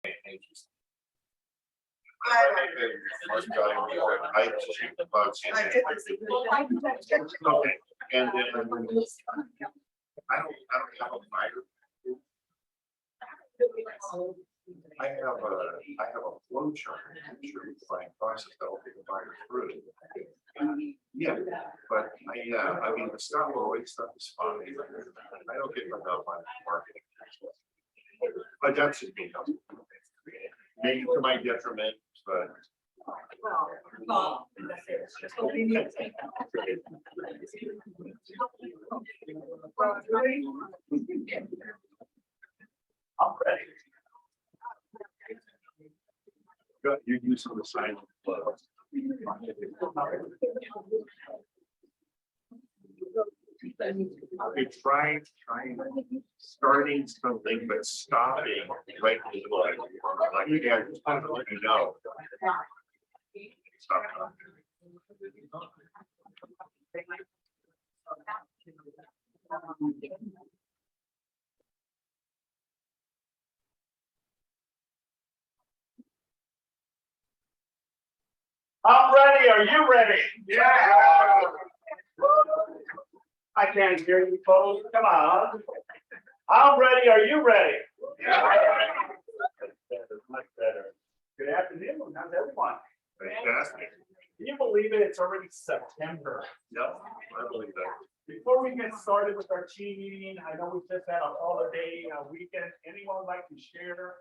Okay, and then I don't have a fire. I have a flow chart process that will take a fire through. Yeah, but I mean the stuff stuff is fine. I don't get hung up on marketing. But that's just me. Maybe to my detriment, but. I'm ready. You use some of the silent flow. Okay, trying starting something but stopping right in the middle. Like yeah, just want to let you know. Stop. I'm ready. Are you ready? Yeah. I can't hear you folks. Come on. I'm ready. Are you ready? Yeah. Much better. Good afternoon. How's everyone? Fantastic. Can you believe it? It's already September. Yep, I believe that. Before we get started with our team meeting, I know we just had a holiday weekend. Anyone like to share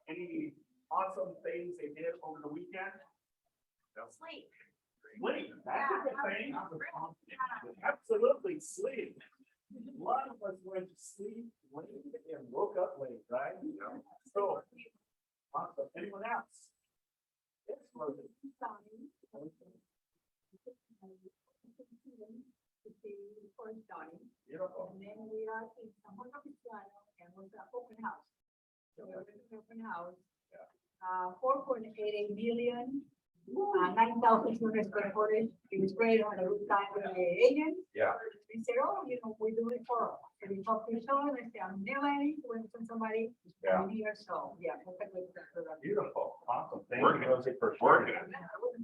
any awesome things they did over the weekend? Sleep. Sleep. That's a good thing. Absolutely sleep. A lot of us went to sleep late and woke up late, right? Yeah. So, awesome. Anyone else? Yes, Rosie. Beautiful. And then we are in San Juan Capistrano and was an open house. So we were in an open house. 4.88 million, 9,000 square footage. It was great. On a good time with the agent. Yeah. We said, oh, we do it for us. And we talked to each other and say, I'm new lady, when somebody here. So yeah, Beautiful. Awesome. Thank you, Rosie, for working.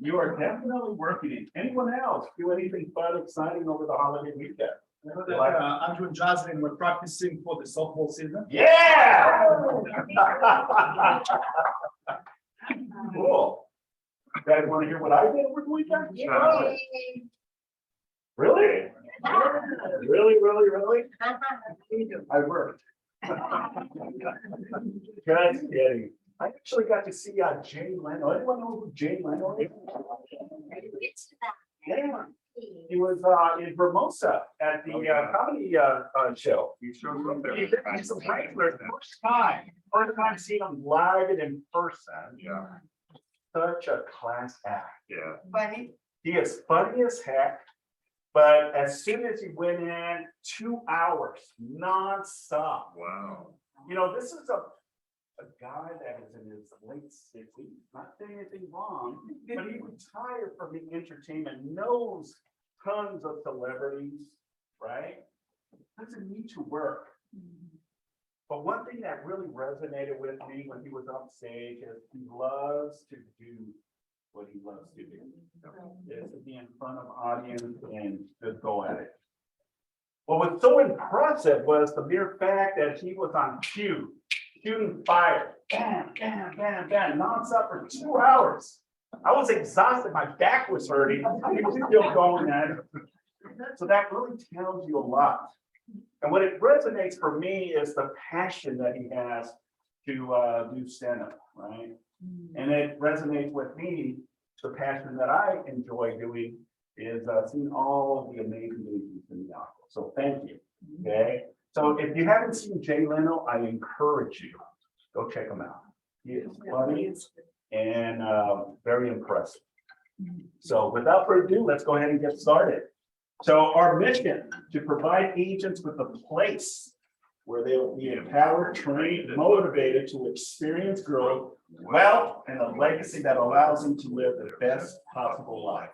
You are definitely working. Anyone else do anything fun, exciting over the holiday weekend? Andrew and Jocelyn were practicing for the softball season. Yeah. Cool. You guys want to hear what I did over the weekend? Yay. Really? Really? I worked. Just kidding. I actually got to see Jay Leno. Anyone know who Jay Leno is? Yeah. He was in Hermosa at the comedy show. He shows up there. He's a regular. First time seeing him live and in person. Yeah. Such a class act. Yeah. Funny. He is funny as heck. But as soon as he went in, 2 hours nonstop. Wow. This is a guy that is in his late 60s, not saying anything wrong, but he retired from the entertainment, knows tons of celebrities, right? Doesn't need to work. But one thing that really resonated with me when he was on stage is he loves to do what he loves to do. Is to be in front of audience and just go at it. What was so impressive was the mere fact that he was on cue, shooting fire, bam, nonstop for 2 hours. I was exhausted, my back was hurting. He was still going at it. So that really tells you a lot. And what it resonates for me is the passion that he has to do stand-up, right? And it resonates with me. The passion that I enjoy doing is seeing all of the amazing movies in the opera. So thank you. Okay. So if you haven't seen Jay Leno, I encourage you, go check him out. He is funny and very impressive. So without further ado, let's go ahead and get started. So our mission to provide agents with a place where they will be empowered, trained, motivated to experience growth, wealth, and a legacy that allows them to live the best possible life.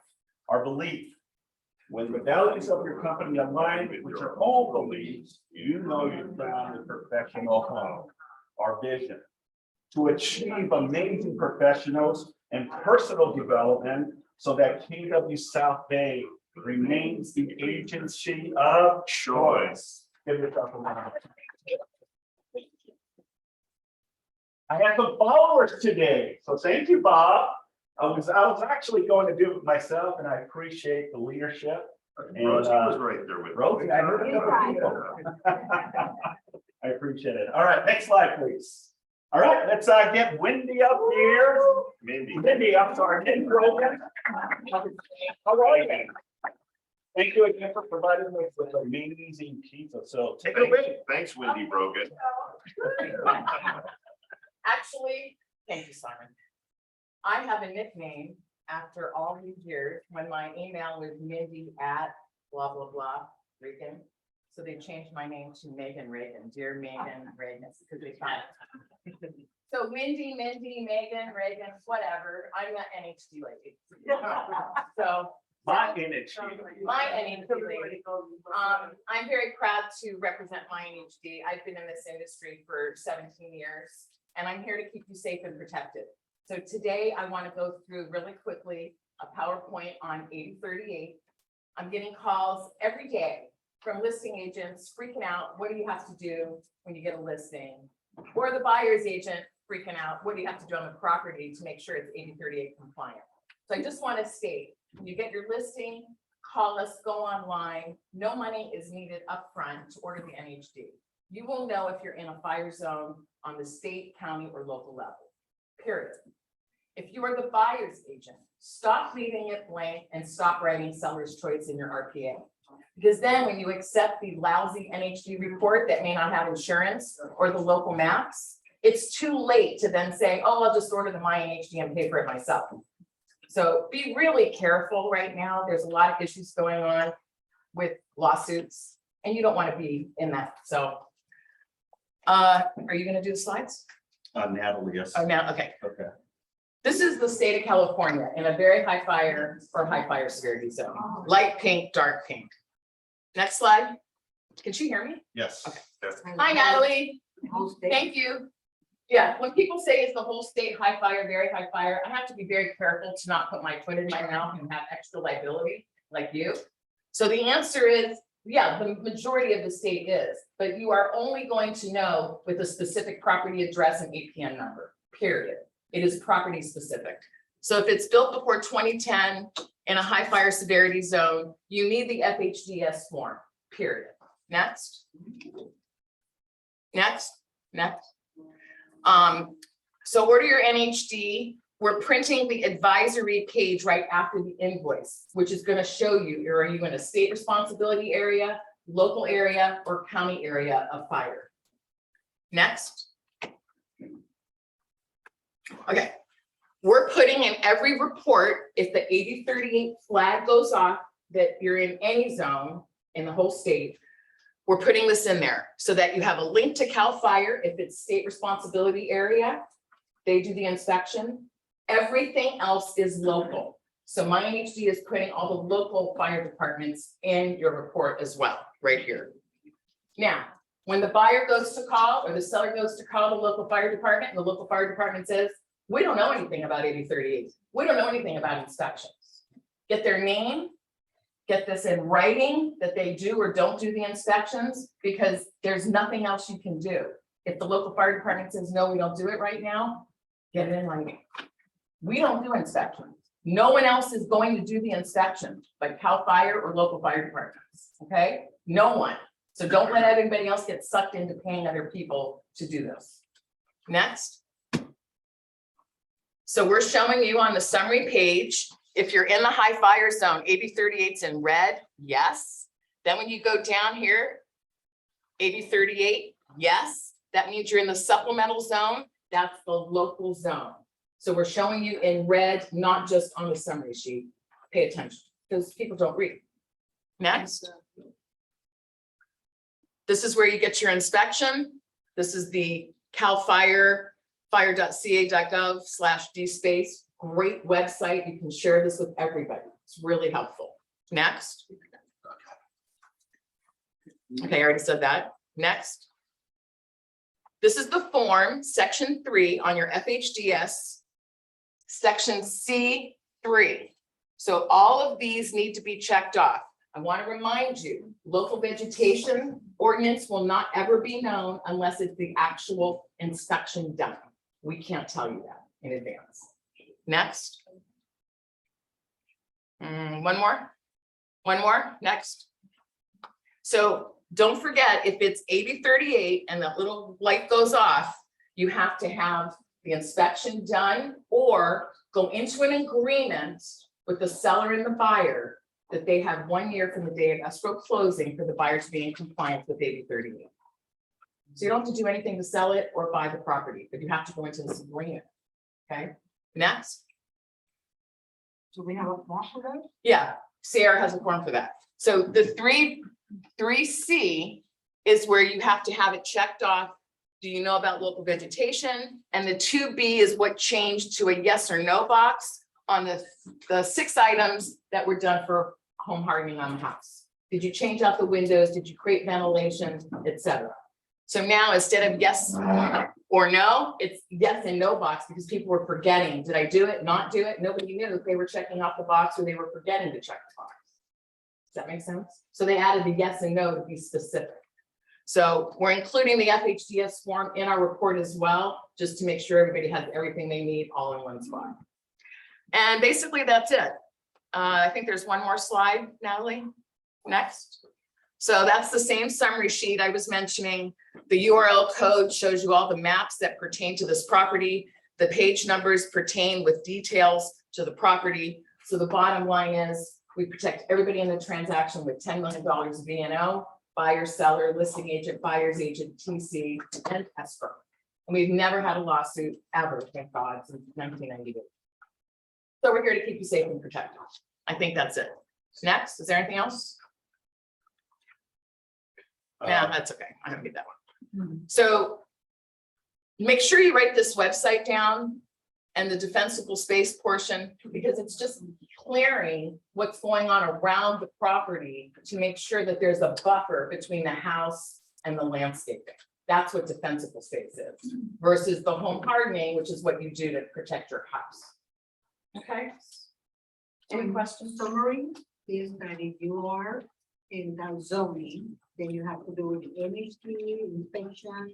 Our belief: when the values of your company align with your own beliefs, you know you found the professional home. Our vision: to achieve amazing professionals and personal development so that KW South Bay remains the agency of choice. Give yourself a round. I have some followers today, so thank you, Bob. I was actually going to do it myself, and I appreciate the leadership. And, Rosie was right there with. Rosie, I heard it. I appreciate it. All right, next slide, please. All right, let's get Wendy up here. Mindy, I'm sorry, Mindy Brogan. How are you? Thank you again for providing us with amazing pizza. So take it away. Thanks, Wendy Brogan. Actually, thank you, Simon. I have a nickname after all these years when my email was Mindy at blah, blah, blah, Reagan. So they changed my name to Megan Reagan, dear Megan Reagan, because they found it. So Mindy, Megan, Reagan, whatever. I'm not NHD lady. So My NHD. my NHD lady. I'm very proud to represent my NHD. I've been in this industry for 17 years, and I'm here to keep you safe and protected. So today I want to go through really quickly a PowerPoint on 8038. I'm getting calls every day from listing agents freaking out. What do you have to do when you get a listing? Or the buyer's agent freaking out. What do you have to do on the property to make sure it's 8038 compliant? So I just want to state, when you get your listing, call us, go online. No money is needed upfront to order the NHD. You will know if you're in a fire zone on the state, county, or local level, period. If you are the buyer's agent, stop leaving it blank and stop writing seller's choice in your RPA. Because then when you accept the lousy NHD report that may not have insurance or the local maps, it's too late to then say, oh, I'll just order the my NHD and pay for it myself. So be really careful right now. There's a lot of issues going on with lawsuits, and you don't want to be in that. So are you going to do the slides? Natalie, yes. Oh, now, okay. Okay. This is the state of California in a very high fire or high fire severity zone, light pink, dark pink. Next slide. Can she hear me? Yes. Okay. Yes. Hi, Natalie. Thank you. Yeah, when people say it's the whole state high fire, very high fire, I have to be very careful to not put my foot in my mouth and have extra liability like you. So the answer is, yeah, the majority of the state is, but you are only going to know with a specific property address and APN number, period. It is property specific. So if it's built before 2010 in a high fire severity zone, you need the FHDS form, period. Next. Next. So order your NHD. We're printing the advisory page right after the invoice, which is going to show you, are you in a state responsibility area, local area, or county area of fire. Next. Okay. We're putting in every report, if the 8038 flag goes off that you're in any zone in the whole state, we're putting this in there so that you have a link to CAL FIRE if it's state responsibility area. They do the inspection. Everything else is local. So my NHD is putting all the local fire departments in your report as well, right here. Now, when the buyer goes to call or the seller goes to call the local fire department, and the local fire department says, we don't know anything about 8038. We don't know anything about inspections. Get their name, get this in writing that they do or don't do the inspections, because there's nothing else you can do. If the local fire department says, no, we don't do it right now, get it in writing. We don't do inspections. No one else is going to do the inspection, like CAL FIRE or local fire departments, okay? No one. So don't let everybody else get sucked into paying other people to do this. Next. So we're showing you on the summary page, if you're in the high fire zone, 8038's in red, yes. Then when you go down here, 8038, yes. That means you're in the supplemental zone. That's the local zone. So we're showing you in red, not just on the summary sheet. Pay attention, because people don't read. Next. This is where you get your inspection. This is the CAL FIRE, fire.ca.gov/dspace. Great website. You can share this with everybody. It's really helpful. Next. Okay, I already said that. Next. this is the form, section 3 on your FHDS, section C3. So all of these need to be checked off. I want to remind you, local vegetation ordinance will not ever be known unless it's the actual inspection done. We can't tell you that in advance. Next. One more, next. So don't forget, if it's AB 38 and that little light goes off, you have to have the inspection done or go into an agreement with the seller and the buyer that they have 1 year from the day of escrow closing for the buyer to be in compliance with AB 38. So you don't have to do anything to sell it or buy the property, but you have to go into this agreement. Okay, next. Do we have a form for that? Yeah, Sierra has a form for that. So the 3C is where you have to have it checked off. Do you know about local vegetation? And the 2B is what changed to a yes or no box on the 6 items that were done for home hardening on the house. Did you change out the windows? Did you create ventilation, etc.? So now instead of yes or no, it's yes and no box because people were forgetting. Did I do it? Not do it? Nobody knew if they were checking off the box or they were forgetting to check the box. Does that make sense? So they added the yes and no to be specific. So we're including the FHDS form in our report as well, just to make sure everybody has everything they need all in one spot. And basically that's it. I think there's one more slide, Natalie. Next. So that's the same summary sheet I was mentioning. The URL code shows you all the maps that pertain to this property. The page numbers pertain with details to the property. So the bottom line is we protect everybody in the transaction with $10 million VNO, buyer, seller, listing agent, buyer's agent, TC, and escrow. And we've never had a lawsuit ever, thank God, since 1998. So we're here to keep you safe and protected. I think that's it. Next, is there anything else? Yeah, that's okay. I don't get that one. So make sure you write this website down and the defensible space portion, because it's just clearing what's going on around the property to make sure that there's a buffer between the house and the landscaping. That's what defensible space is versus the home hardening, which is what you do to protect your house. Okay. Any questions? Summary is that if you are in that zoning, then you have to do the MHD inspection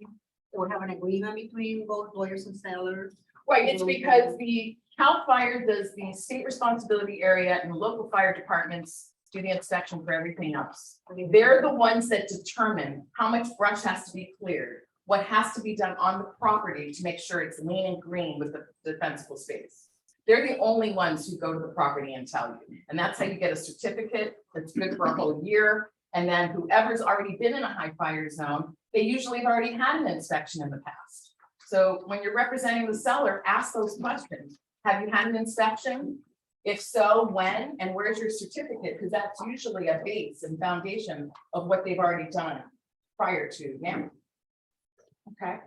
or have an agreement between both lawyers and sellers. Right, it's because the CAL FIRE does the state responsibility area and the local fire departments do the inspection for everything else. They're the ones that determine how much brush has to be cleared, what has to be done on the property to make sure it's lean and green with the defensible space. They're the only ones who go to the property and tell you. And that's how you get a certificate that's good for a whole year. And then whoever's already been in a high fire zone, they usually have already had an inspection in the past. So when you're representing the seller, ask those questions. Have you had an inspection? If so, when, and where's your certificate? Because that's usually a base and foundation of what they've already done prior to now. Okay,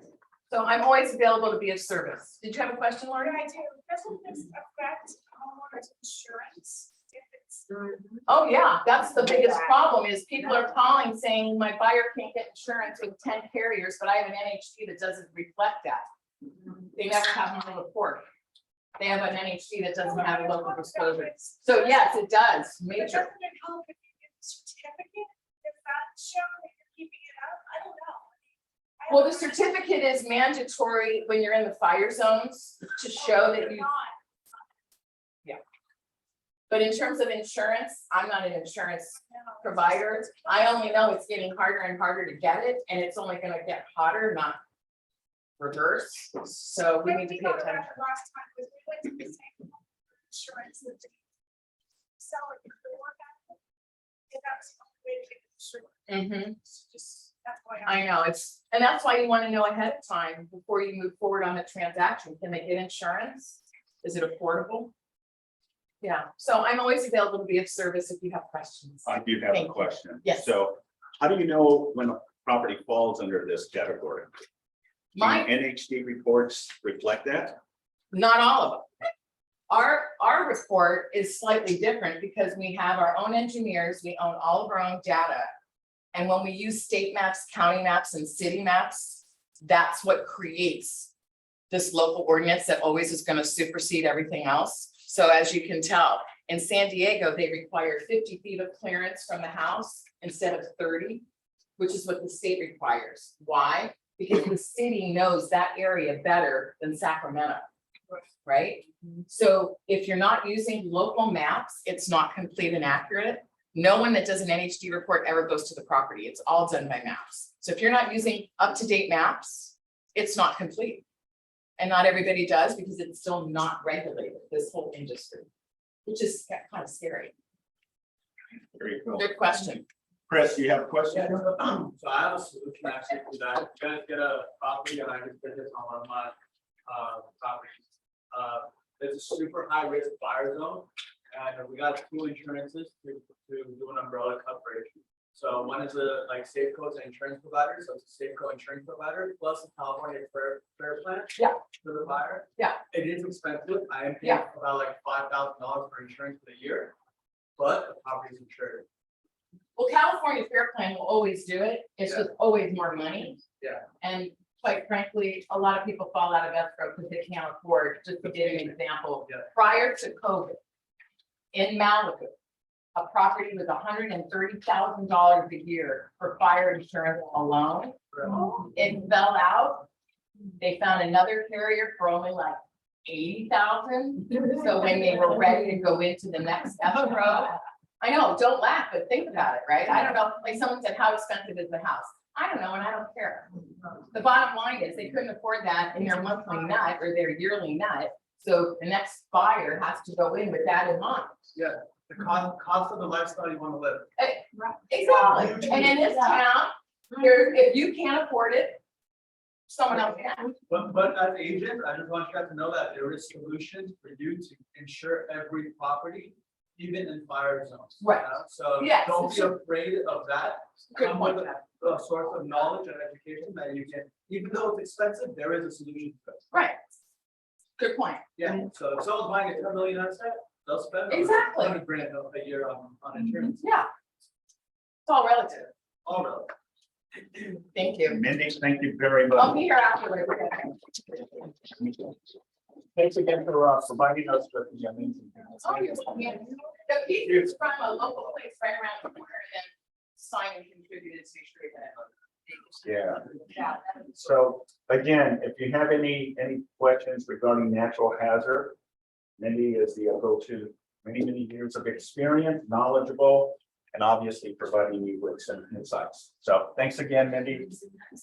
so I'm always available to be of service. Did you have a question, Laurie? I do. Doesn't this affect homeowners insurance? If it's Oh, yeah, that's the biggest problem is people are calling saying my buyer can't get insurance with 10 carriers, but I have an NHD that doesn't reflect that. They never have my report. They have an NHD that doesn't have a local disclosure. So yes, it does, But major. doesn't it help if you get a certificate? If that show that you're keeping it up? I don't know. Well, the certificate is mandatory when you're in the fire zones to show that you. But in terms of insurance, I'm not an insurance provider. I only know it's getting harder and harder to get it, and it's only gonna get hotter, not reverse. So we need to pay attention. Last time was we went to the same insurance that the seller before that. If that's the only way to get insurance. It's just, that's why I know and that's why you want to know ahead of time before you move forward on a transaction. Can they get insurance? Is it affordable? Yeah, so I'm always available to be of service if you have questions. I do have Thank a you. question. Yes. So how do you know when a property falls under this category? Do My, NHD reports reflect that? not all of them. Our report is slightly different because we have our own engineers, we own all of our own data. And when we use state maps, county maps, and city maps, That's what creates this local ordinance that always is gonna supersede everything else. So as you can tell, in San Diego, they require 50 feet of clearance from the house instead of 30, which is what the state requires. Why? Because the city knows that area better than Sacramento, right? So if you're not using local maps, it's not complete and accurate. No one that does an NHD report ever goes to the property. It's all done by maps. So if you're not using up-to-date maps, it's not complete. And not everybody does because it's still not regulated, this whole industry, which is kind of scary. Very cool. Good question. Chris, you have a question? So I have a solution actually to that. You guys get a property and I just did this on one of my properties. It's a super high risk fire zone. And we got 2 insurances to do an umbrella coverage. So one is a Safeco's insurance provider, so it's a Safeco insurance provider, plus a California fair plan. Yeah. For the fire. Yeah. It is expensive. I am paying Yeah. about like $5,000 for insurance for the year, but the property is insured. Well, California Fair Plan will always do it. It's just always more money. Yeah. And quite frankly, a lot of people fall out of escrow because they can't afford, just to give you an example. Yeah. Prior to COVID, in Malibu, a property was $130,000 a year for fire insurance alone. It fell out. They found another carrier for only like 80,000. So when they were ready to go into the next escrow, I know, don't laugh, but think about it, right? I don't know, like someone said, how expensive is the house? I don't know, and I don't care. The bottom line is they couldn't afford that in their monthly nut or their yearly nut. So the next buyer has to go in with that in mind. Yeah, the cost of the lifestyle you want to live. Exactly. And in this town, if you can't afford it, someone else can. But as agents, I just want you guys to know that there is solutions for you to insure every property, even in fire zones. Right. So Yes, don't be sure. afraid of that. Good Come point. with a source of knowledge and education that you can, even though it's expensive, there is a solution to it. Right. Good point. Yeah, so if someone's buying a $10 million asset, they'll spend Exactly. $100 grand a year on insurance. Yeah. It's all relative. All of Thank you. Mindy, thank you very I'll much. be here afterwards. Thanks again for providing us with the amazing. Oh, you're welcome. The piece is from a local place right around the corner and signed and contributed to Street. Yeah. Yeah. So again, if you have any questions regarding natural hazard, Mindy is the go-to, many years of experience, knowledgeable, and obviously providing you with some insights. So thanks again, Mindy.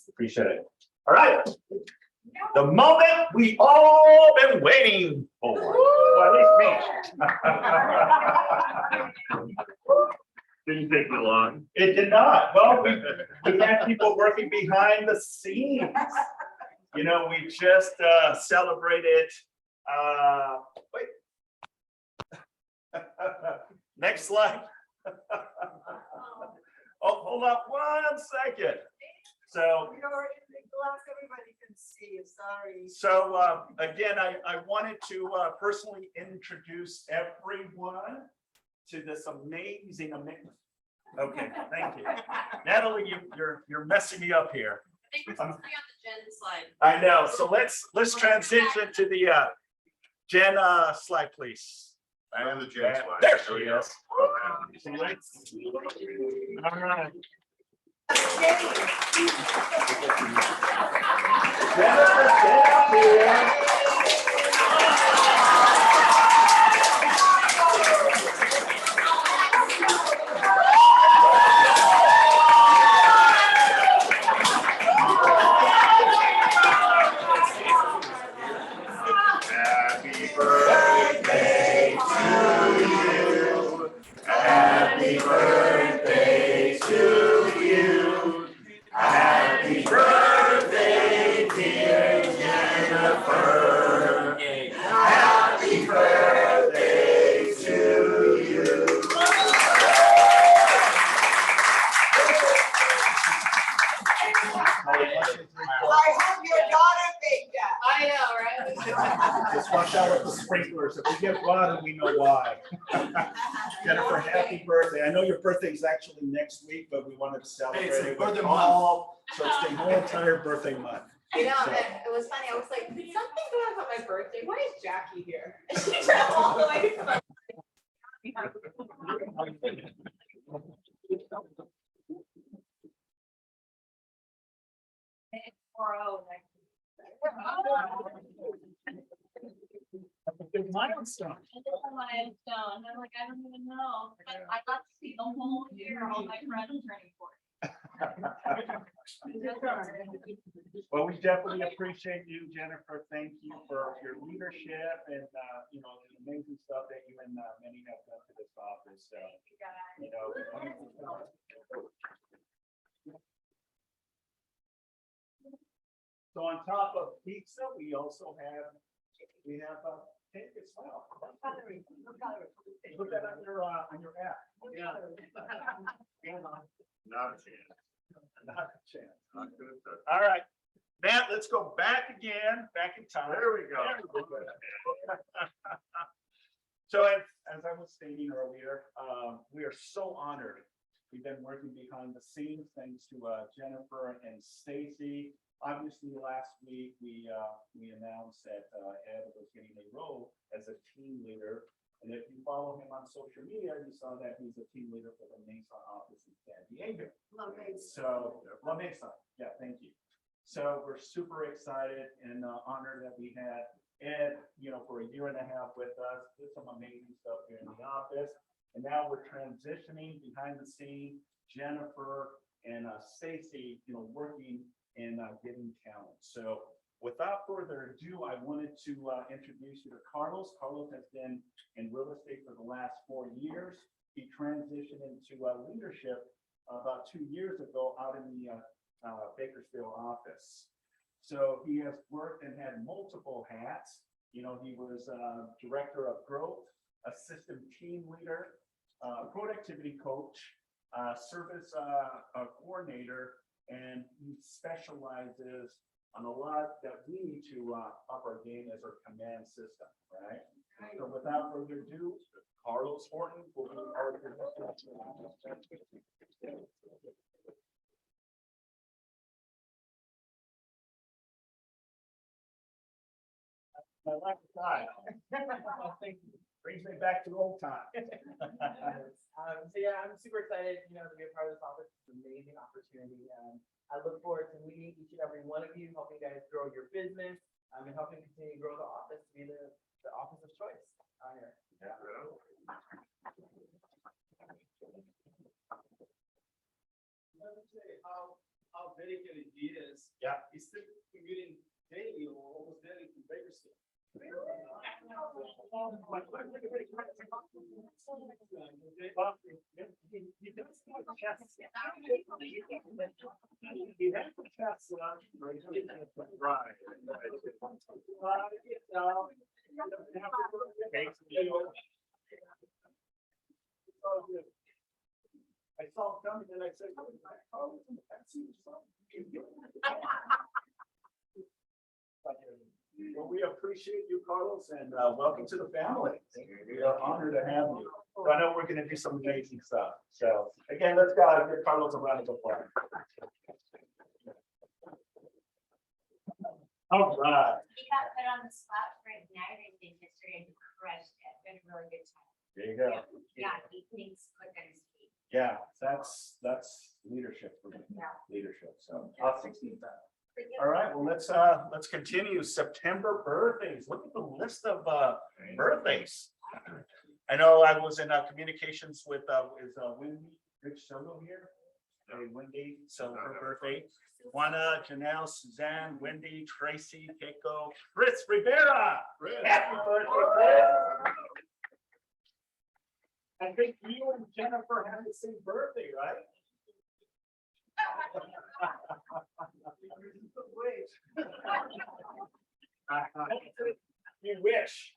Appreciate it. All right. The moment we all been waiting for. Well, at least me. Didn't take you long. It did not. Well, we had people working behind the scenes. You know, we just celebrated, wait. Next slide. Oh, hold up 1 second. So, We are in the glass, everybody can see, sorry. so again, I wanted to personally introduce everyone to this amazing. Okay, thank you. Natalie, you're messing me up here. I think we're supposed to be on the Jen slide. I know, so let's transition to the Jen slide, please. I am the Jen slide. There she is. All right. Jennifer, get up here. Happy birthday to you. Happy birthday to you. Happy birthday, dear Jennifer. Happy birthday to you. I hope your daughter made that. I know, right? Just watch out with the sprinklers. If we get water, we know why. Jennifer, happy birthday. I know your birthday is actually next week, but we wanted to celebrate Hey, it's a it with birthday all. So it's the whole entire birthday month. You know, and it was funny. I was like, something going on my birthday. Why is Jackie here? And she drove all the way from. Big milestone. Milestone. I'm like, I don't even know, but I got to see the whole year, all my friends turning 40. Well, we definitely appreciate you, Jennifer. Thank you for your leadership and, you know, the amazing stuff that you and many have done to this office. So, you know. So on top of pizza, we also have, cake as well. Put that on your app. Yeah. Not a chance. Not a chance. Not good. All right, Matt, let's go back again, back in time. There we go. So as I was stating earlier, we are so honored. We've been working behind the scenes, thanks to Jennifer and Stacy. Obviously, last week, we announced that Ed was getting a role as a team leader. And if you follow him on social media, you saw that he's a team leader for the Mesa office in San Diego. So, La Mesa, yeah, thank you. So we're super excited and honored that we had Ed, you know, for a year and a half with us, did some amazing stuff here in the office. And now we're transitioning behind the scene, Jennifer and Stacy, you know, working and getting talent. So without further ado, I wanted to introduce you to Carlos. Carlos has been in real estate for the last 4 years. He transitioned into leadership about 2 years ago out in the Bakersfield office. So he has worked and had multiple hats. You know, he was director of growth, assistant team leader, productivity coach, service coordinator, and he specializes on a lot that we need to up our game as our command system, right? So without further ado, Carlos Horton will be our I like the time. Brings me back to old time. So yeah, I'm super excited, you know, to be a part of this office. It's an amazing opportunity. I look forward to leading each and every one of you, helping you guys grow your business, and helping continue to grow the office to be the office of choice out here. Yeah. How dedicated he is. Yeah. He's still commuting daily or almost daily to Bakersfield. I saw him coming and I said, "Oh, that's you, son." Well, we appreciate you, Carlos, and welcome to the family. We are honored to have you. So I know we're going to do some amazing stuff. So again, let's go give Carlos a round of applause. All right. He got put on the spot for Anniversaries history and he crushed it. Been a really good time. There you go. Yeah, he thinks quick on his feet. Yeah, that's leadership for me. Yeah. Leadership. So awesome. All right, well, let's continue. September birthdays. Look at the list of birthdays. I know I was in communications with is Wendy Rich Solo here. Hey, Wendy, so her birthday. Juana, Janelle, Suzanne, Wendy, Tracy, Keiko, Chris Rivera. Happy birthday, Chris. I think you and Jennifer have the same birthday, right? You wish.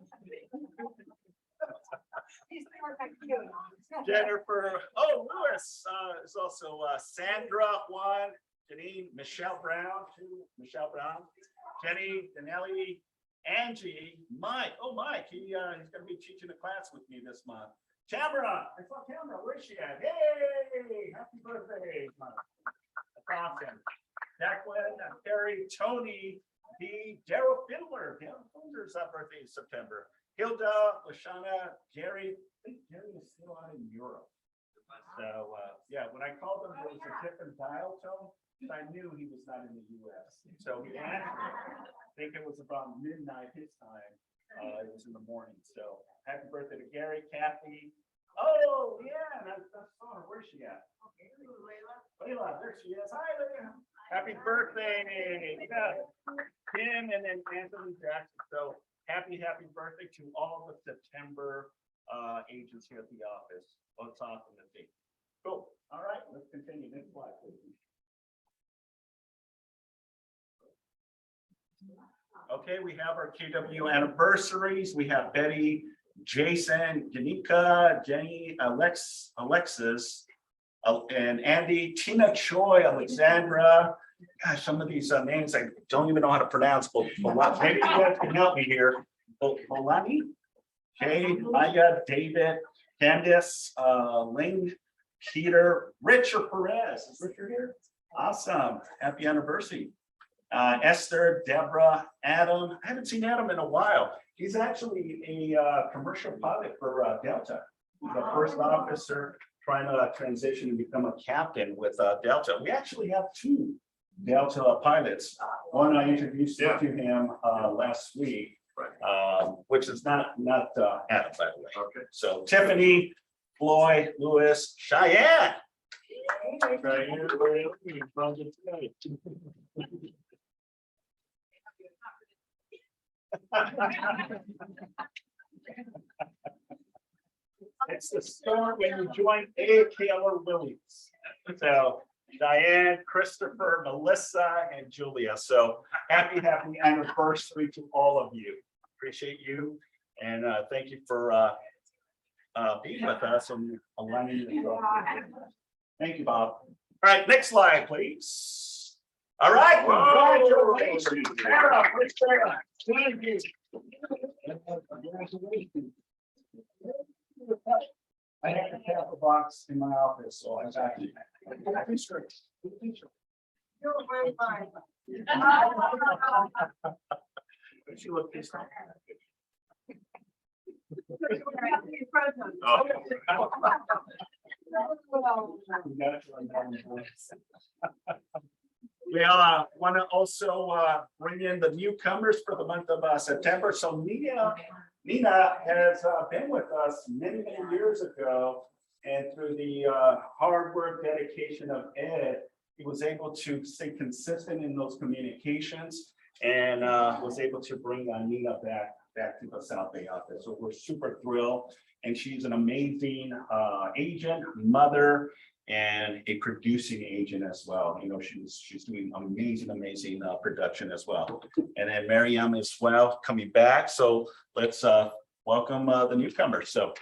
Jennifer, oh, Lewis is also Sandra, Juan, Janine, Michelle Brown, Jenny, Danelli, Angie, Mike. Oh, Mike, he's gonna be teaching a class with me this month. Tamara, I saw Tamara. Where's she at? Hey, happy birthday, Mike. That's awesome. Jacqueline, Terry, Tony, the Daryl Fiddler. Daryl Fiddler's birthday in September. Hilda, Lashana, Jerry. I think Jerry is still out in Europe. So, yeah, when I called him, it was a different dial tone. I knew he was not in the US. So he answered. I think it was about midnight his time. It was in the morning. So happy birthday to Gary, Kathy. Oh, yeah, that's her. Where's she at? Layla, there she is. Hi, Layla. Happy birthday. Yeah. Kim and then Anthony Jackson. So happy birthday to all the September agents here at the office. What's awesome to see. Cool. All right, let's continue. Next slide, please. Okay, we have our KW anniversaries. We have Betty, Jason, Janika, Jenny, Alexis, and Andy, Tina Choi, Alexandra. Gosh, some of these names I don't even know how to pronounce, but maybe you guys can help me here. Bolani, Jay, Maya, David, Candice, Ling, Peter, Richard Perez. Is Richard here? Awesome. Happy anniversary. Esther, Deborah, Adam. I haven't seen Adam in a while. He's actually a commercial pilot for Delta. He's a first officer trying to transition and become a captain with Delta. We actually have two Delta pilots. One I introduced to him last week, which is not Adam, by the way. Okay. So Tiffany, Floyd, Lewis, Cheyenne. It's the start when you join A. Taylor Williams. So Diane, Christopher, Melissa, and Julia. So happy anniversary to all of you. Appreciate you. And thank you for being with us and aligning yourself. Thank you, Bob. All right, next slide, please. All right, congratulations, Sarah. Sarah. Thank you. I have to have a box in my office, so I'm back. You're very fine. She looked pissed off. We want to also bring in the newcomers for the month of September. So Nina has been with us many years ago, and through the hard work, dedication of Ed, he was able to stay consistent in those communications and was able to bring Nina back to the South Bay office. So we're super thrilled, and she's an amazing agent, mother, and a producing agent as well. You know, she's doing amazing production as well. And then Miriam as well coming back. So let's welcome the newcomers. So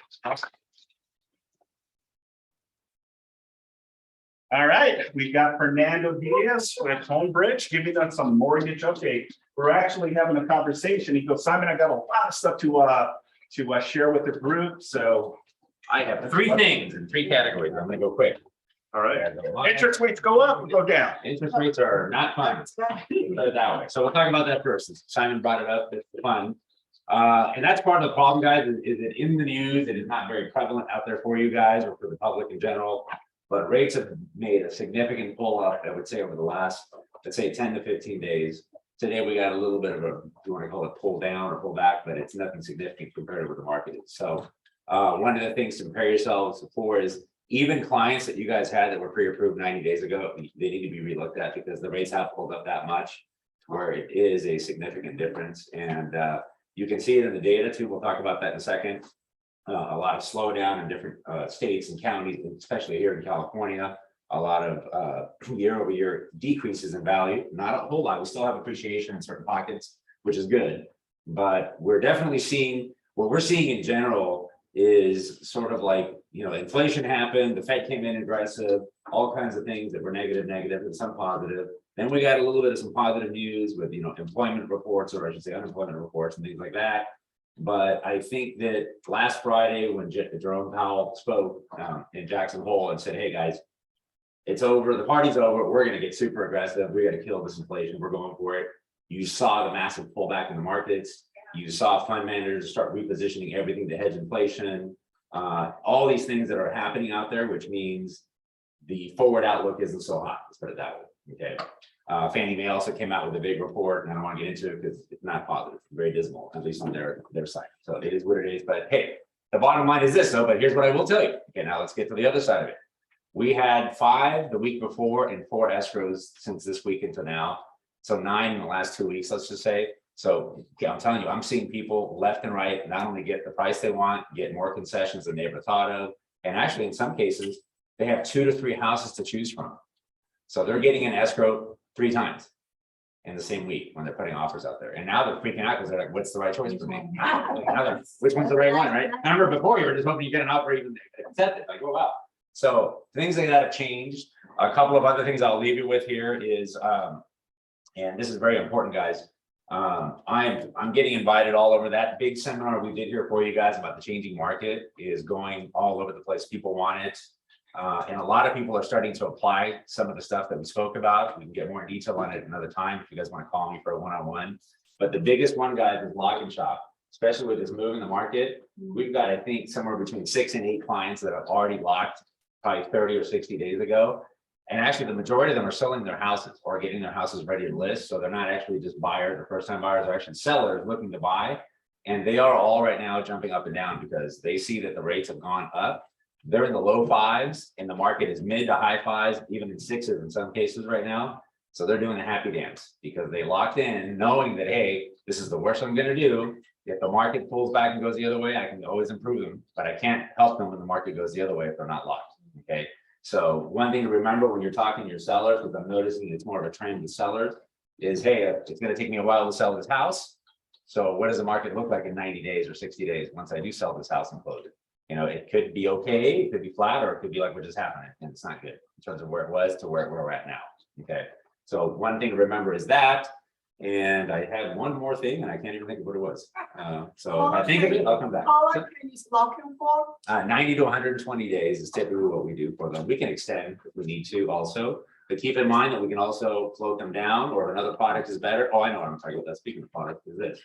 all right, we got Fernando Diaz with Homebridge giving us some mortgage update. We're actually having a conversation. He goes, Simon, I got a lot of stuff to share with the group. So I have three things in three categories. I'm gonna go quick. all right, interest rates go up or go down? Interest rates are not fun. Put it that way. So we'll talk about that first. Simon brought it up. It's fun. And that's part of the problem, guys, is it in the news? It is not very prevalent out there for you guys or for the public in general. But rates have made a significant pull up, I would say, over the last, let's say 10 to 15 days. Today, we got a little bit of a, if you want to call it pull down or pull back, but it's nothing significant compared to what the market is. So one of the things to prepare yourselves for is even clients that you guys had that were pre-approved 90 days ago, they need to be relooked at because the rates have pulled up that much where it is a significant difference. And you can see it in the data too. We'll talk about that in a second. A lot of slowdown in different states and counties, especially here in California. A lot of year-over-year decreases in value. Not a whole lot. We still have appreciation in certain pockets, which is good. But we're definitely seeing, what we're seeing in general is sort of like, you know, inflation happened, the Fed came in aggressive, all kinds of things that were negative, and some positive. Then we got a little bit of some positive news with, you know, employment reports, or I should say unemployment reports and things like that. But I think that last Friday when Jerome Powell spoke in Jackson Hole and said, hey guys, it's over, the party's over, we're gonna get super aggressive, we gotta kill this inflation, we're going for it. You saw the massive pullback in the markets, you saw fund managers start repositioning everything to hedge inflation. All these things that are happening out there, which means the forward outlook isn't so hot, let's put it that way, okay? Fannie Mae also came out with a big report, and I don't want to get into it because it's not positive, very dismal, at least on their side. So it is what it is, but hey, the bottom line is this though, but here's what I will tell you. Okay, now let's get to the other side of it. We had 5 the week before and 4 escrows since this week until now. So 9 in the last 2 weeks, let's just say. So okay, I'm telling you, I'm seeing people left and right not only get the price they want, get more concessions than they ever thought of. And actually, in some cases, they have 2 to 3 houses to choose from. So they're getting an escrow 3 times in the same week when they're putting offers out there. And now they're freaking out because they're like, what's the right choice for me? Which one's the right one, right? Remember before you were just hoping you get an offer even accept it, like, oh, wow. So things like that have changed. A couple of other things I'll leave you with here is, and this is very important, guys. I'm getting invited all over. That big seminar we did here for you guys about the changing market is going all over the place. People want it. And a lot of people are starting to apply some of the stuff that we spoke about. We can get more detail on it another time if you guys want to call me for a one-on-one. But the biggest one, guys, is lock and shop, especially with this move in the market. We've got, I think, somewhere between 6 and 8 clients that have already locked probably 30 or 60 days ago. And actually, the majority of them are selling their houses or getting their houses ready to list. So they're not actually just buyers or first-time buyers, they're actually sellers looking to buy. And they are all right now jumping up and down because they see that the rates have gone up. They're in the low 5s and the market is mid to high 5s, even in 6s in some cases right now. So they're doing a happy dance because they locked in knowing that, hey, this is the worst I'm going to do. If the market pulls back and goes the other way, I can always improve them, but I can't help them when the market goes the other way if they're not locked. Okay. So one thing to remember when you're talking to your sellers, because I'm noticing it's more of a trend with sellers, is, hey, it's going to take me a while to sell this house. So what does the market look like in 90 days or 60 days once I do sell this house and close it? You know, it could be okay, it could be flat, or it could be like we're just happening, and it's not good in terms of where it was to where we're at now. Okay. So one thing to remember is that. And I had one more thing, and I can't even think of what it was. So if I think of it, I'll come back. How long can you lock him for? 90 to 120 days is typically what we do for them. We can extend if we need to also, but keep in mind that we can also float them down, or if another product is better. Oh, I know what I'm talking about. Speaking of product, is this.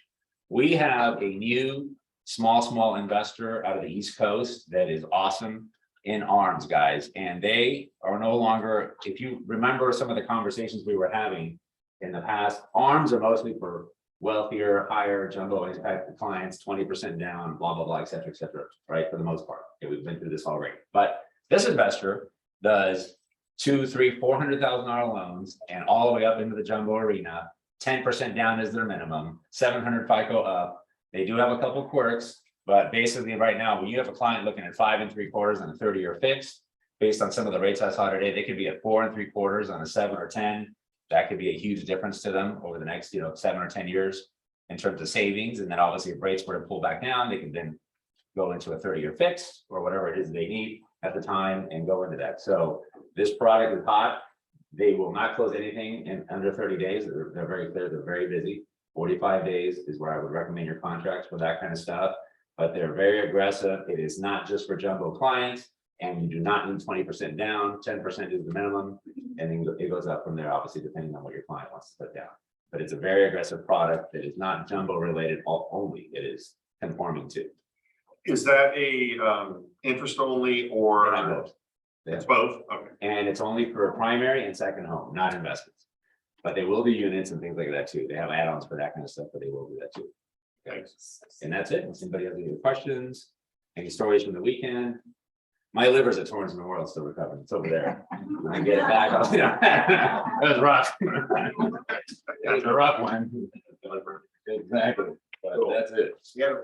We have a new small investor out of the East Coast that is awesome in ARMs, guys. And they are no longer, if you remember some of the conversations we were having in the past, ARMs are mostly for wealthier, higher jumbo impact clients, 20% down, blah, blah, blah, et cetera, right? For the most part. Okay, we've been through this already. But this investor does $200,000, $300,000, $400,000 loans and all the way up into the jumbo arena. 10% down is their minimum, 700 FICO up. They do have a couple quirks, but basically right now, when you have a client looking at 5 3/4 on a 30-year fixed, based on some of the rates I saw today, they could be at 4 3/4 on a 7 or 10. That could be a huge difference to them over the next, 7 or 10 years in terms of savings. And then obviously if rates were to pull back down, they can then go into a 30-year fix or whatever it is they need at the time and go into that. So this product is hot. They will not close anything in under 30 days. They're very clear. They're very busy. 45 days is where I would recommend your contracts for that kind of stuff. But they're very aggressive. It is not just for jumbo clients. And you do not need 20% down, 10% is the minimum, and then it goes up from there, obviously, depending on what your client wants to put down. But it's a very aggressive product that is not jumbo related only, it is conforming to. Is that a interest only or? Both. It's both, okay. And it's only for primary and second home, not investments. But they will do units and things like that too. They have add-ons for that kind of stuff, but they will do that too. Okay. And that's it. If anybody has any questions, any stories from the weekend? My liver's at Torrance Memorial still recovering. It's over there. When I get it back, it was rough. It was a rough one. Exactly. But that's it. Yeah.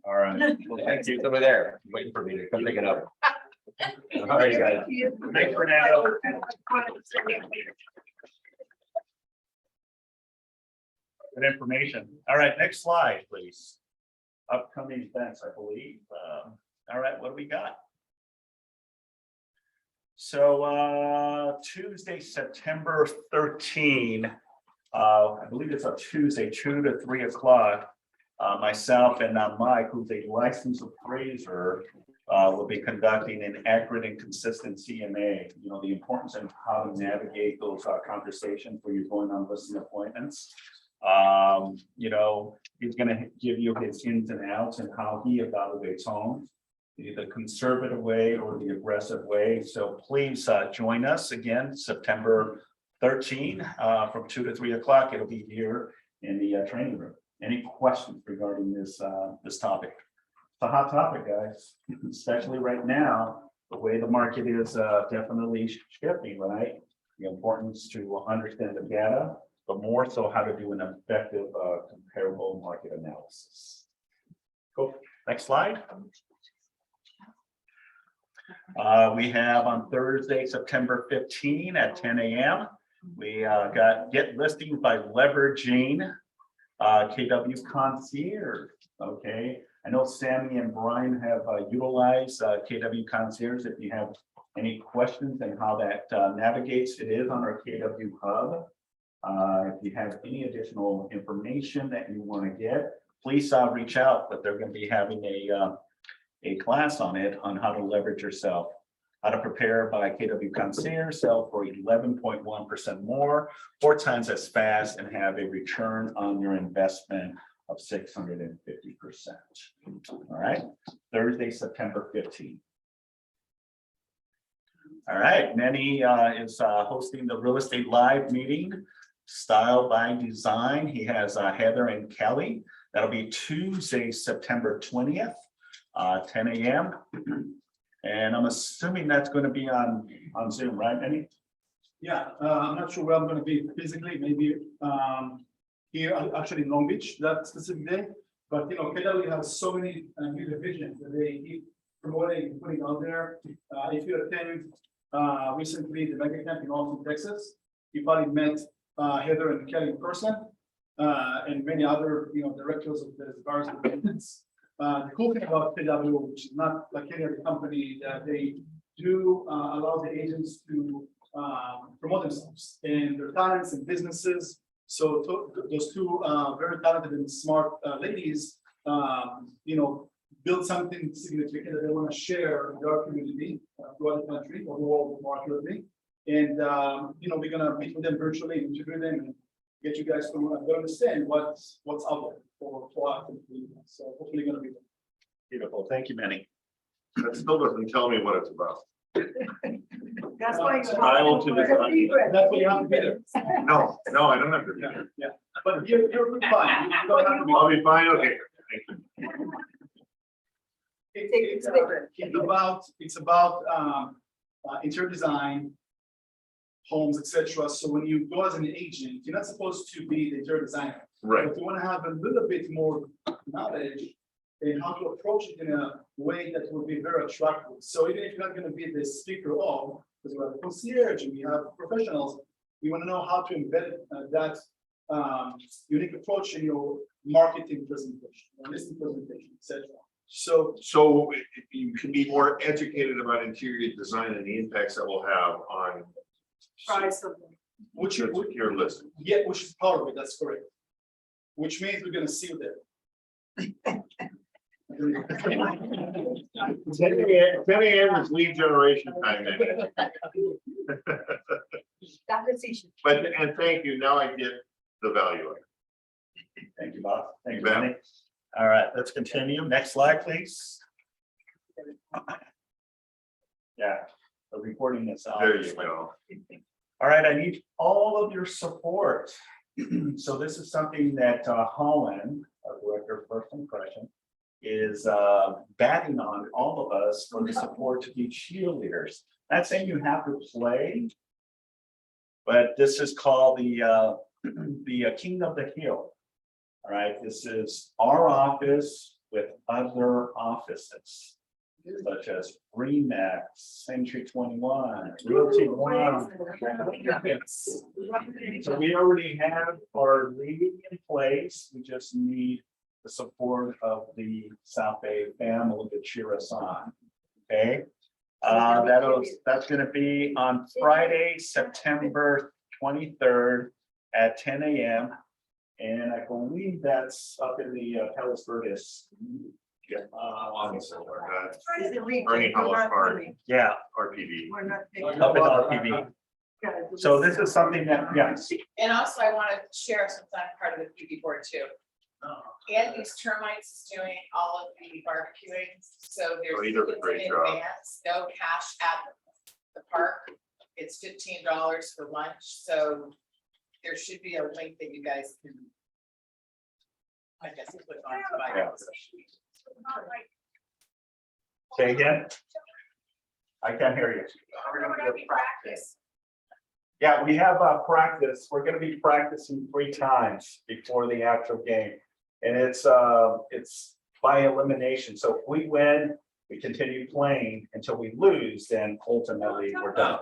All right. Well, thank you. It's over there, waiting for me to come pick it up. All right, guys. Thanks, Fernando. Good information. All right, next slide, please. Upcoming events, I believe. All right, what do we got? So Tuesday, September 13, I believe it's a Tuesday, 2 to 3 o'clock. Myself and Mike, who's a licensed appraiser, We'll be conducting an accurate and consistent CMA, you know, the importance of how to navigate those conversations when you're going on listing appointments. You know, he's gonna give you his ins and outs and how he evaluates homes, the conservative way or the aggressive way. So please join us again, September 13, from 2 to 3 o'clock. It'll be here in the training room. Any questions regarding this this topic? It's a hot topic, guys, especially right now, the way the market is definitely shifting, right? The importance to understand the data, but more so how to do an effective comparable market analysis. Cool. Next slide. We have on Thursday, September 15 at 10 a.m. We got Get Listings by Leveraging KW Concierge. Okay, I know Sammy and Brian have utilized KW Concierge. If you have any questions and how that navigates, it is on our KW Hub. If you have any additional information that you want to get, please reach out. But they're going to be having a class on it on how to leverage yourself, how to prepare by KW Concierge, sell for 11.1% more, 4 times as fast, and have a return on your investment of 650%. All right, Thursday, September 15th. All right, Nenny is hosting the Real Estate Live meeting, Style by Design. He has Heather and Kelly. That'll be Tuesday, September 20th, 10 a.m. And I'm assuming that's going to be on Zoom, right, Nenny? Yeah, I'm not sure where I'm gonna be physically, maybe here, actually in Long Beach, that specific day. But you know, KW has so many new divisions that they keep promoting and putting out there. If you attend recently the mega camp in Austin, Texas, you probably met Heather and Kelly in person, and many other directors of the bars and attendants. The cool thing about KW, which is not like any other company, that they do allow the agents to promote themselves and their talents and businesses. So those two very talented and smart ladies, build something significant that they want to share with our community throughout the country or the world more accurately. And we're gonna meet with them virtually, interview them, and get you guys to understand what's out there for us. So hopefully gonna be Beautiful. Thank you, Manny. That still doesn't tell me what it's about. That's why. it's- Style to design. That's what you have to be there. No, I don't have to. be there. Yeah, but you're fine. You don't have to be- I'll be fine, okay. Thank you. It's about interior design, homes, etc. So when you go as an agent, you're not supposed to be the interior designer. Right. But you want to have a little bit more knowledge in how to approach it in a way that will be very attractive. So even if you're not going to be the speaker of, because we have a concierge and we have professionals, we want to know how to embed that unique approach in your marketing presentation, listing presentation, etc. So You can be more educated about interior design and the impacts that will have on. Price of them. which Your list. yeah, which is part of it, that's correct. Which means we're gonna see you there. 10 a.m. is lead generation time. That decision. And thank you, now I get the value of it. Thank you, Bob. Thank you, You bet. Manny. All right, let's continue. Next slide, please. Yeah, the recording is on. There you go. All right, I need all of your support. So this is something that Holland, our director of first impression, is batting on all of us for the support to be cheerleaders. Not saying you have to play, but this is called the King of the Hill. All right, this is our office with other offices, such as Remax, Century 21, Realty One. So we already have our lead in place. We just need the support of the South Bay family to cheer us on. Okay, that's going to be on Friday, September 23rd at 10 a.m. And I believe that's up in the Palos Verdes On the solar, Is it legal? Ernie Hollow We're not Park. doing- Yeah, RPV. We're not. up in RPV. So this is something that, yes, And also I want to share, since I'm part of the PB board too. Andy's Termites is doing all of the barbecuing, so there's Oh, he does a tickets great in job. advance, no cash at the park. It's $15 for lunch, so there should be a link that you guys can. I guess click on to buy it. Not like, say again, I can't hear you. we're gonna be practice. Yeah, we have practice. We're gonna be practicing 3 times before the actual game. And it's by elimination. So if we win, we continue playing until we lose, then ultimately we're done.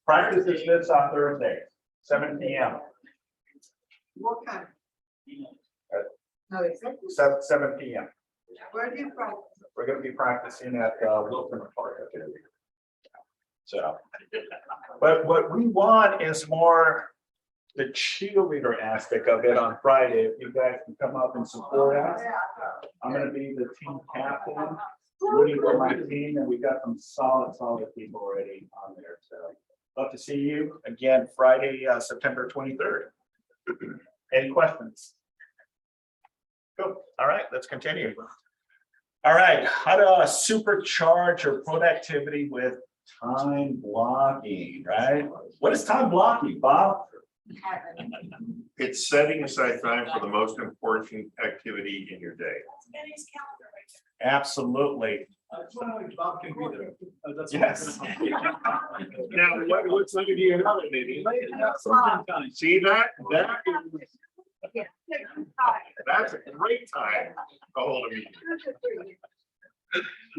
Practice is this on Thursday, 7 p.m. What kind? No, it's not. 7 p.m. Where do you practice? We're gonna be practicing at Wilton Park. I believe. So, but what we want is more the cheerleader aspect of it on Friday. If you guys can come up and support us, I'm gonna be the team captain, rooting for my team, and we got some solid people already on there. So, love to see you again Friday, September 23rd. Any questions? Cool. All right, let's continue. All right, how to supercharge your productivity with time blocking, right? What is time blocking, Bob? It's setting aside time for the most important activity in your day. Penny's calendar right there. Absolutely. Bob can be there. That's- Yes. Now, what's under the another maybe? Sometimes. See that? Hi. That's a great time to hold a meeting.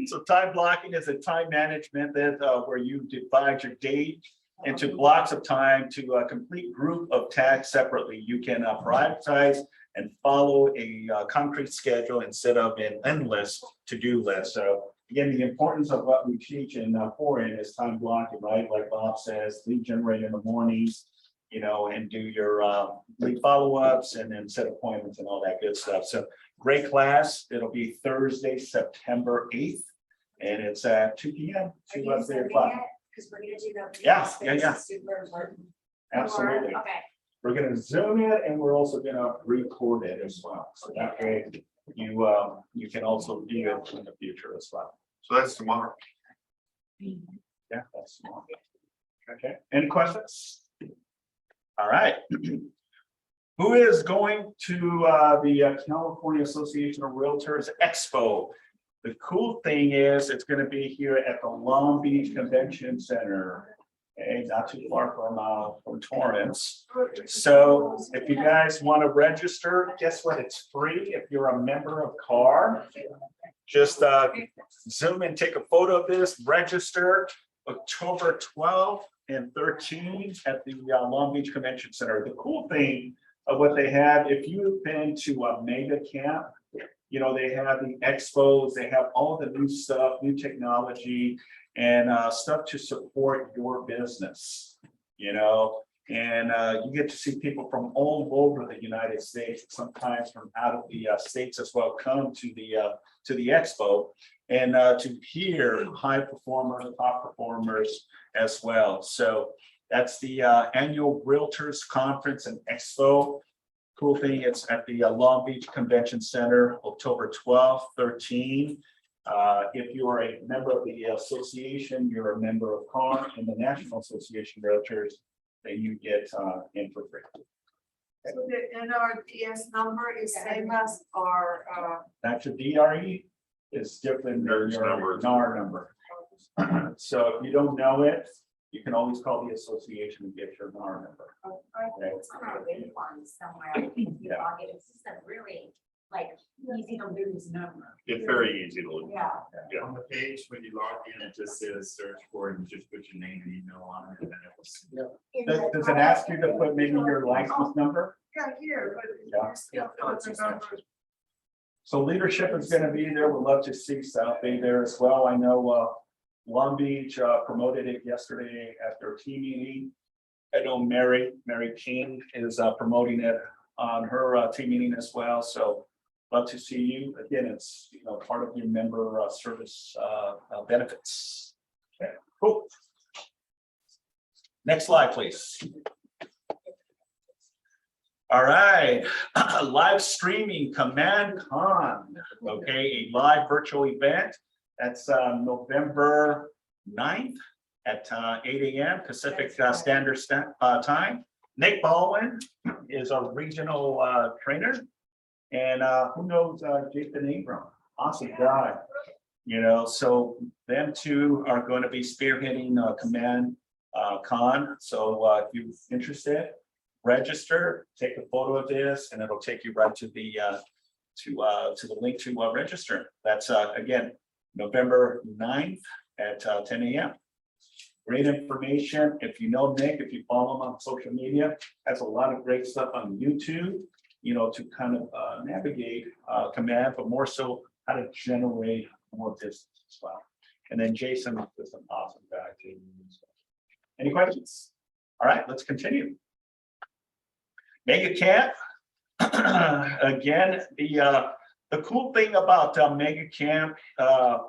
So time blocking is a time management that where you divide your day into blocks of time to complete group of tasks separately. You can prioritize and follow a concrete schedule instead of an endless to-do list. So again, the importance of what we teach in 4N is time blocking, right? Like Bob says, lead generate in the mornings, you know, and do your lead follow-ups and then set appointments and all that good stuff. So great class. It'll be Thursday, September 8th, and it's at 2 p.m. to 3 o'clock. Because we're gonna do that. Yeah. Super important. Absolutely. Okay. We're gonna Zoom it and we're also gonna record it as well. So that way you can also view it in the future as well. So that's tomorrow. Yeah, that's smart. Okay, any questions? All right. Who is going to the California Association of Realtors Expo? The cool thing is it's going to be here at the Long Beach Convention Center, and not too far from Torrance. So if you guys want to register, guess what? It's free if you're a member of CAR. Just Zoom and take a photo of this, register October 12th and 13th at the Long Beach Convention Center. The cool thing of what they have, if you've been to a mega camp, you know, they have the expos, they have all the new stuff, new technology, and stuff to support your business, you know, and you get to see people from all over the United States, sometimes from out of the states as well, come to the expo and to hear high performers, top performers as well. So that's the annual Realtors Conference and Expo. Cool thing, it's at the Long Beach Convention Center, October 12th, 13. If you are a member of the association, you're a member of CAR and the National Association of Realtors, then you get in for free. So the NRDS number is same as our, That's your DRE is different than your NAR number. So if you don't know it, you can always call the association and get your NAR number. It's on our waiting form somewhere. I think you log it. It's just a really like easy to lose number. It's very easy to look. Yeah. Yeah. On the page, when you log in, it just says search for it and just put your name and email on it. And then it was. Does it ask you to put maybe your license number? yeah, here, but. Yeah. it's still the number. So leadership is gonna be there. We'd love to see South Bay there as well. I know Long Beach promoted it yesterday at their team meeting. I know Mary King is promoting it on her team meeting as well. So love to see you. Again, it's, part of your member service benefits. Okay, cool. Next slide, please. All right, live streaming Command Con, okay, a live virtual event. That's November 9th at 8 a.m. Pacific Standard Time. Nick Baldwin is our regional trainer. And who knows Jason Ingram, awesome guy. So them two are going to be spearheading Command Con. So if you're interested, register, take a photo of this, and it'll take you right to the link to register. That's again November 9th at 10 a.m. Great information. If you know Nick, if you follow him on social media, has a lot of great stuff on YouTube, to kind of navigate Command, but more so how to generate more business as well. And then Jason is an awesome guy too. Any questions? All right, let's continue. Mega Camp. Again, the cool thing about Mega Camp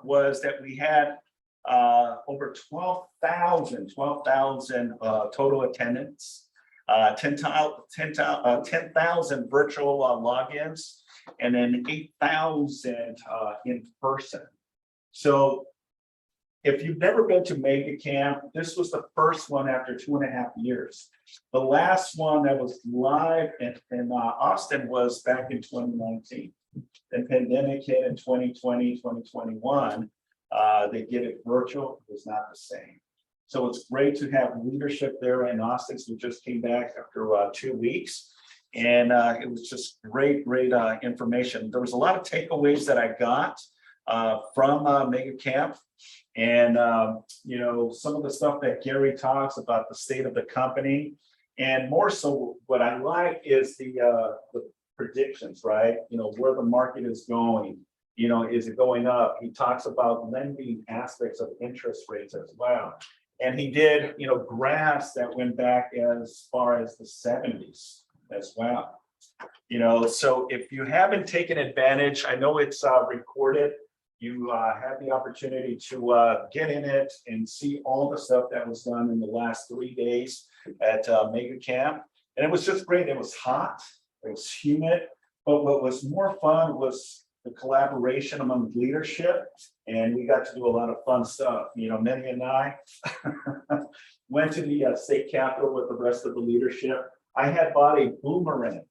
was that we had over 12,000 total attendance, 10,000 virtual logins, and then 8,000 in person. So if you've never been to Mega Camp, this was the first one after 2.5 years. The last one that was live in Austin was back in 2019. The pandemic hit in 2020, 2021. They did it virtual. It was not the same. So it's great to have leadership there in Austin. So we just came back after 2 weeks. And it was just great information. There was a lot of takeaways that I got from Mega Camp. And, some of the stuff that Gary talks about the state of the company. And more so, what I like is the predictions, right? Where the market is going. Is it going up? He talks about lending aspects of interest rates as well. And he did, graphs that went back as far as the 70s as well. So if you haven't taken advantage, I know it's recorded. You have the opportunity to get in it and see all the stuff that was done in the last 3 days at Mega Camp. And it was just great. It was hot, it was humid, but what was more fun was the collaboration among leadership. And we got to do a lot of fun stuff. Manny and I went to the state capitol with the rest of the leadership. I had bought a boomerang,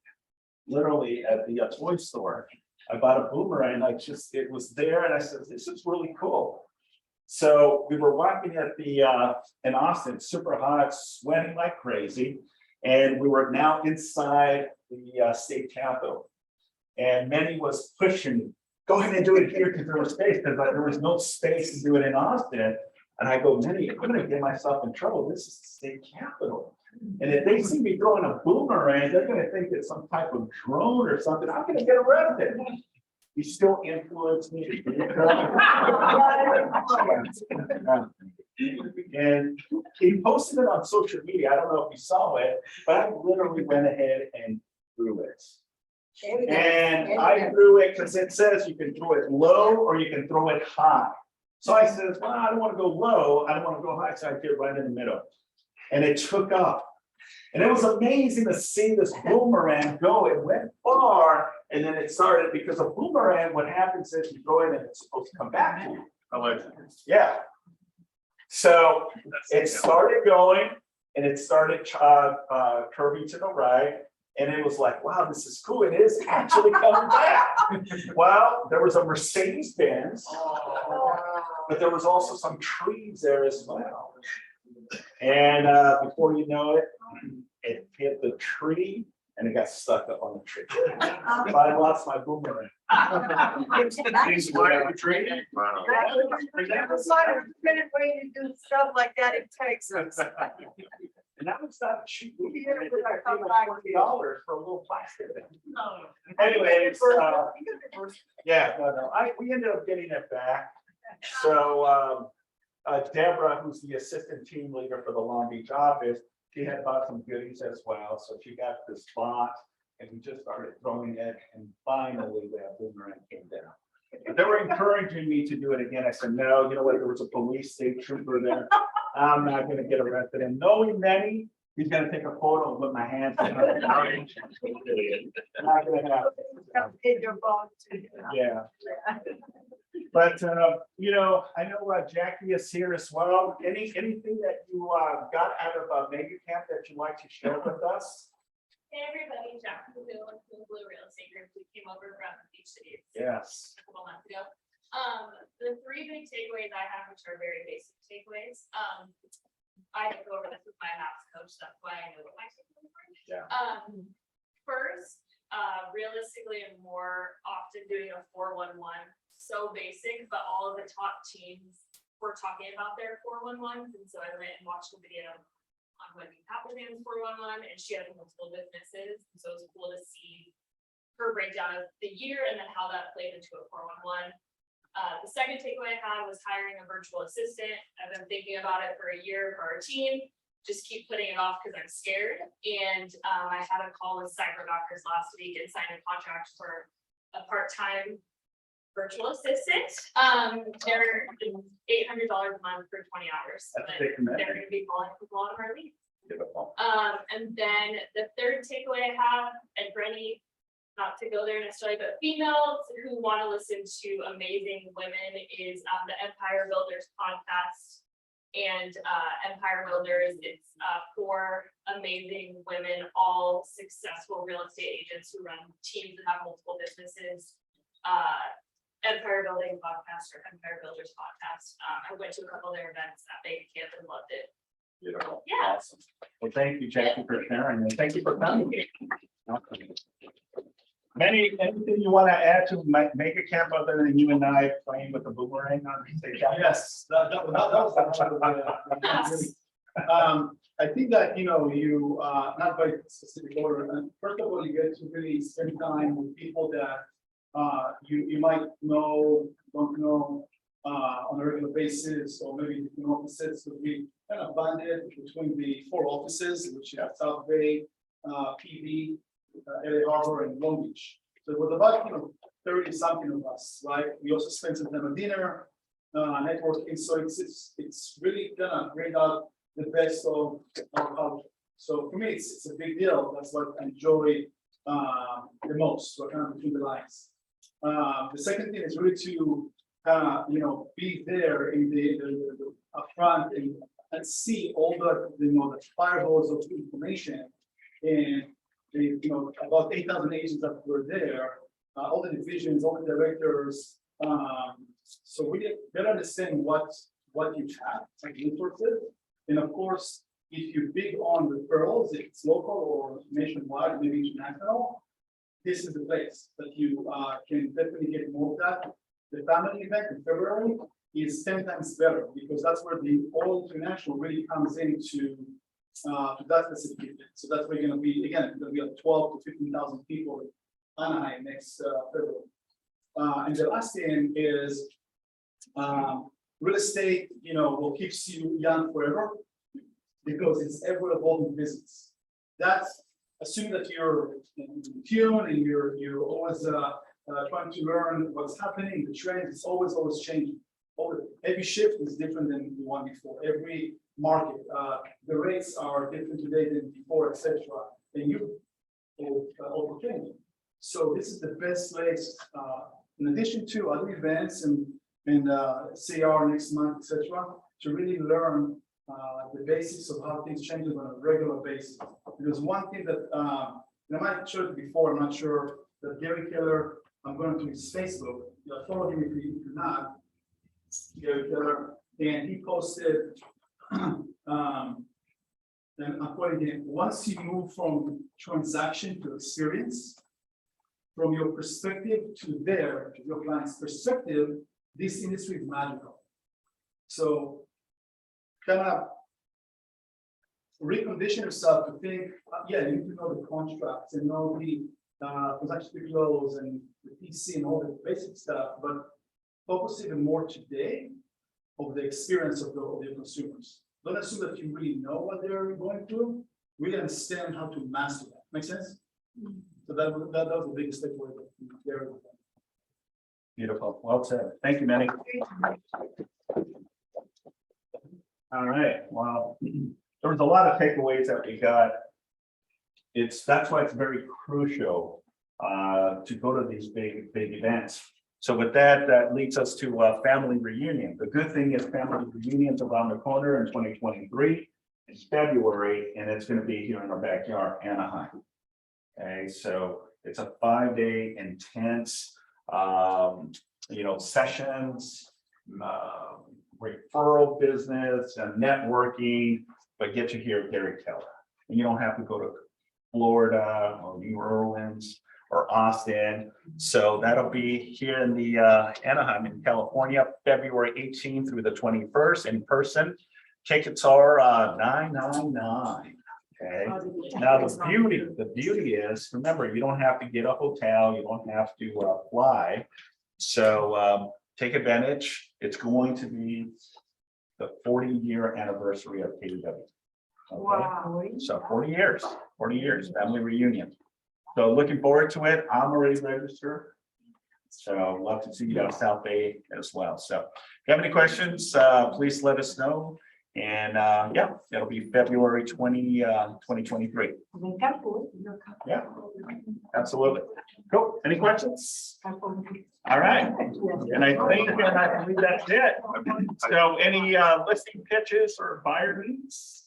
literally at the toy store. I bought a boomerang, it was there, and I said, this is really cool. So we were walking at in Austin, super hot, sweating like crazy. And we were now inside the state capitol. And Manny was pushing me, go ahead and do it here because there was space, because there was no space to do it in Austin. And I go, Manny, I'm gonna get myself in trouble. This is the state capitol. And if they see me throwing a boomerang, they're gonna think it's some type of drone or something. I'm gonna get arrested. He still influenced me. And he posted it on social media. I don't know if you saw it, but I literally went ahead and threw it. And I threw it because it says you can throw it low or you can throw it high. So I said, well, I don't want to go low. I don't want to go high. So I did right in the middle. And it took off. And it was amazing to see this boomerang go. It went far and then it started, because a boomerang, what happens is you throw it and it's supposed to come back to you. Yeah. So it started going and it started curving to the right. And it was like, wow, this is cool. It is actually coming back. Well, there was a Mercedes-Benz, but there was also some trees there as well. And before you know it, it hit the tree and it got stuck up on the tree. So I lost my boomerang. That's not a minute way to do stuff like that in Texas. And that was not cheap. We had it for like $20 for a little plastic thing. Anyways, yeah, no. We ended up getting it back. So Deborah, who's the assistant team leader for the Long Beach office, she had bought some goodies as well. So she got this bot And we just started throwing it, and finally that boomerang came down. But they were encouraging me to do it again. I said, no, you know what, there was a police state trooper there. I'm not gonna get arrested. And knowing Manny, he's gonna take a photo with my hands. Not gonna happen. In your phone too. Yeah. But, you know, I know Jackie is here as well. Anything that you got out of Mega Camp that you'd like to share with us? Hey, everybody, Jack from the Blue Real Estate Group, who came over from Beach City. Yes. A couple months ago. The three big takeaways I have, which are very basic takeaways, I didn't go over this with my maps coach, that's why I know what my takeaways were. Yeah. First, realistically and more often doing a 411, so basic, but all of the top teams were talking about their 411s, and so I went and watched a video on Wendy Appleman's 411, and she had multiple businesses, and so it was cool to see her breakdown of the year and then how that played into a 411. The second takeaway I had was hiring a virtual assistant. I've been thinking about it for a year for our team, just keep putting it off because I'm scared. And I had a call with Cyber Doctors last week and signed a contract for a part-time virtual assistant. They're $800 a month for 20 hours. That's a but big commitment. they're gonna be calling people out of our leads. Beautiful. And then the third takeaway I have, and Brenny, not to go there necessarily, but females who want to listen to amazing women is the Empire Builders podcast. And Empire Builders, it's 4 amazing women, all successful real estate agents who run teams that have multiple businesses. Empire Building podcast or Empire Builders podcast. I went to a couple of their events at Big Camp and loved it. Beautiful. Yeah. Awesome. Well, thank you, Jackie, for sharing, and thank you for coming. Anything you want to add to Mega Camp other than you and I playing with the boomerang on stage? Yes, that was I think that, you know, you, not by specific order, and first of all, you get to really spend time with people that you might know, don't know, on a regular basis, or maybe different offices. So we kind of banded between the 4 offices, which you have South Bay, PV, LA Harbor, and Long Beach. So it was about, 30 something of us, right? We also spent some time at dinner, networking. So it's really gonna bring out the best of our culture. So for me, it's a big deal. That's what I enjoy the most. So kind of between the lines. The second thing is really to be there in the upfront and see all the fire hose of information, and about 8,000 agents that were there, all the divisions, all the directors. So we better understand what you have, like resources, and of course, if you're big on referrals, if it's local or nationwide, maybe international, this is the place that you can definitely get more of that. The family event in February is 10 times better because that's where the all international really comes into to that specific event. So that's where you're going to be, again, it's going to be at 12 to 15,000 people in Anaheim next February. And the last thing is real estate, will keep you young forever because it's ever evolving business. That's assuming that you're in tune and you're always trying to learn what's happening. The trend is always changing. Every shift is different than the one before. Every market, the rates are different today than before, etc. And you over changing. So this is the best place. In addition to other events and CR next month, etc., to really learn the basics of how things change on a regular basis. Because one thing that I might show it before, I'm not sure, that Gary Keller, I'm going to his Facebook, follow him if you're not, Gary Keller, and he posted, and I'm quoting him, once you move from transaction to experience, from your perspective to your client's perspective, this industry is magical. So kind of recondition yourself to think, you need to know the contracts and know the transaction to close and the PC and all the basic stuff, but focus even more today of the experience of the consumers. Don't assume that you really know what they're going through. Really understand how to master that. Make sense? So that was the biggest takeaway there. Beautiful. Well said. Thank you, Manny. All right, well, there was a lot of takeaways that we got. That's why it's very crucial to go to these big events. So with that, that leads us to a family reunion. The good thing is family reunions around the corner in 2023 in February, and it's going to be here in our backyard, Anaheim. Okay, so it's a 5-day intense, sessions, referral business and networking, but get you here, Gary Keller. And you don't have to go to Florida or New Orleans or Austin. So that'll be here in the Anaheim in California, February 18th through the 21st in person. Tickets are $9.99. Okay. Now the beauty is, remember, you don't have to get a hotel, you don't have to fly. So take advantage. It's going to be the 40-year anniversary of KW. Okay? Wow. So 40 years, family reunion. So looking forward to it. I'm already registered. So love to see you down South Bay as well. So if you have any questions, please let us know. And yeah, it'll be February 2023. Yeah, absolutely. Cool. Any questions? All right. And I believe that's it. So any listing pitches or buyer needs?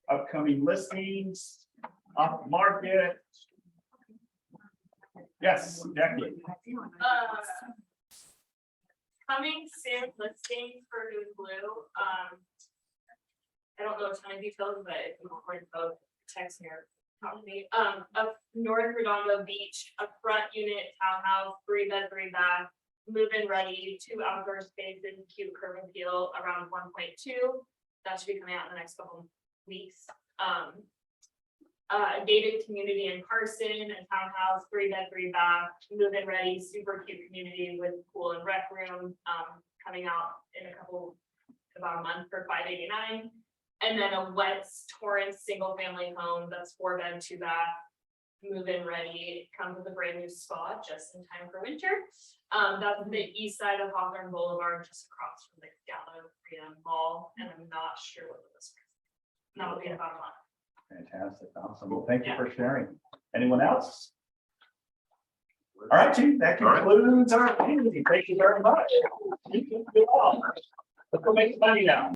Upcoming listings, off market. Yes, Jackie. Coming soon listings for New Blue. I don't know a ton of details, but if you want to both text me or talk to me. Of North Redondo Beach, a front unit townhouse, 3-bed, 3-bath, move-in ready, 2 outdoor spaces, cute curb appeal, around 1.2. That should be coming out in the next couple of weeks. A gated community in Carson, a townhouse, 3-bed, 3-bath, move-in ready, super cute community with pool and rec room, coming out in about a month for $589. And then a West Torrance single family home that's 4-bed, 2-bath, move-in ready, comes with a brand new spa just in time for winter. That's the east side of Hawthorne Boulevard, just across from the Galleria Mall, and I'm not sure what the list is. And that'll be in about a month. Fantastic. Awesome. Well, thank you for sharing. Anyone else? All right, Chief, that concludes our meeting. Thank you very much. Let's go make some money now.